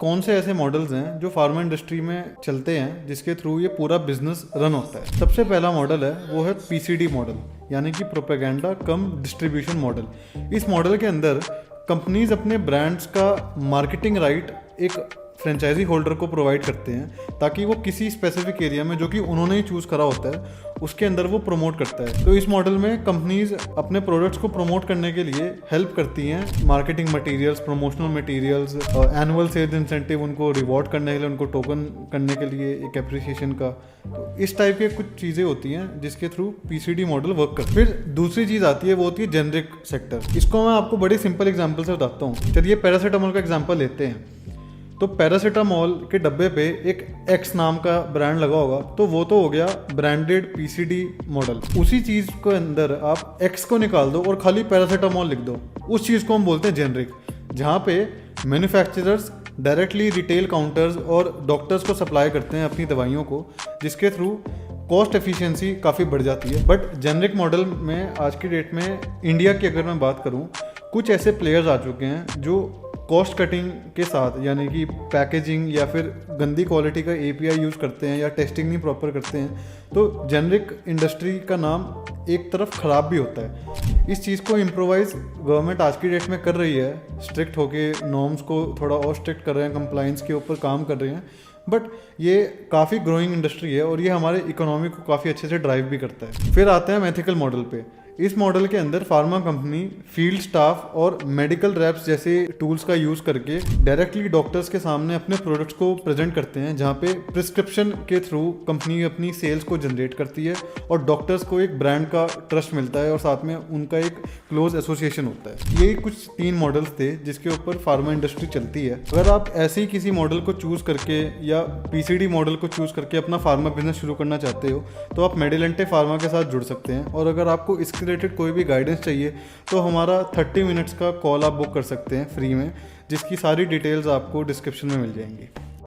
कौन से ऐसे मॉडल्स हैं जो फार्मा इंडस्ट्री में चलते हैं जिसके थ्रू ये पूरा बिजनेस रन होता है। सबसे पहला मॉडल है वो है पीसीडी मॉडल, यानी कि प्रोपेगेंडा कम डिस्ट्रीब्यूशन मॉडल। इस मॉडल के अंदर कंपनीज अपने ब्रांड्स का मार्केटिंग राइट एक फ्रेंचाइजी होल्डर को प्रोवाइड करते हैं ताकि वो किसी स्पेसिफिक एरिया में जो कि उन्होंने ही चूज़ करा होता है उसके अंदर वो प्रमोट करता है। तो इस मॉडल में कंपनीज अपने प्रोडक्ट्स को प्रमोट करने के लिए हेल्प करती हैं marketing materials, promotional materials, annual sales incentive उनको रिवॉर्ड करने के लिए, उनको टोकन करने के लिए एक एप्रिसिएशन का। तो इस टाइप के कुछ चीज़ें होती हैं जिसके थ्रू पीसीडी मॉडल वर्क करता है। फिर दूसरी चीज़ आती है वो होती है जेनरिक सेक्टर। इसको मैं आपको बड़े सिंपल एग्जाम्पल से बताता हूँ। चलिए पैरासीटामोल का एग्जाम्पल लेते हैं। तो पैरासीटामोल के डब्बे पे एक एक्स नाम का ब्रांड लगा होगा, तो वो तो हो गया ब्रांडेड पीसीडी मॉडल। उसी चीज़ के अंदर आप एक्स को निकाल दो और खाली पैरासीटामोल लिख दो, उस चीज़ को हम बोलते हैं जेनरिक, जहाँ पे मैन्युफैक्चरर्स डायरेक्टली रिटेल काउंटर्स और डॉक्टर्स को सप्लाई करते हैं अपनी दवाइयों को, जिसके थ्रू कॉस्ट एफिशिएंसी काफ़ी बढ़ जाती है। बट जेनरिक मॉडल में आज की डेट में इंडिया की अगर मैं बात करूँ, कुछ ऐसे प्लेयर्स आ चुके हैं जो कॉस्ट कटिंग के साथ, यानी कि पैकेजिंग या फिर गंदी क्वालिटी का एपीआई यूज़ करते हैं या टेस्टिंग नहीं प्रॉपर करते हैं, तो जेनरिक इंडस्ट्री का नाम एक तरफ ख़राब भी होता है। इस चीज़ को इम्प्रोवाइज गवर्नमेंट आज की डेट में कर रही है, स्ट्रिक्ट होके नॉर्म्स को थोड़ा और स्ट्रिक्ट कर रहे हैं, कंप्लाइंस के ऊपर काम कर रहे हैं। बट ये काफ़ी ग्रोइंग इंडस्ट्री है और ये हमारे इकोनॉमी को काफ़ी अच्छे से ड्राइव भी करता है। फिर आते हैं हम एथिकल मॉडल पे। इस मॉडल के अंदर फार्मा कंपनी फील्ड स्टाफ और मेडिकल रैप्स जैसे टूल्स का यूज़ करके डायरेक्टली डॉक्टर्स के सामने अपने प्रोडक्ट्स को प्रेजेंट करते हैं, जहाँ पे प्रिस्क्रिप्शन के थ्रू कंपनी अपनी सेल्स को जनरेट करती है और डॉक्टर्स को एक ब्रांड का ट्रस्ट मिलता है और साथ में उनका एक क्लोज एसोसिएशन होता है। ये कुछ 3 मॉडल्स थे जिसके ऊपर फार्मा इंडस्ट्री चलती है। अगर आप ऐसे ही किसी मॉडल को चूज़ करके या पीसीडी मॉडल को चूज़ करके अपना फार्मा बिजनेस शुरू करना चाहते हो तो आप मेडिलेंटे फार्मा के साथ जुड़ सकते हैं। और अगर आपको इसके रिलेटेड कोई भी गाइडेंस चाहिए तो हमारा 30 मिनट्स का कॉल आप बुक कर सकते हैं फ्री में, जिसकी सारी डिटेल्स आपको डिस्क्रिप्शन में मिल जाएंगी।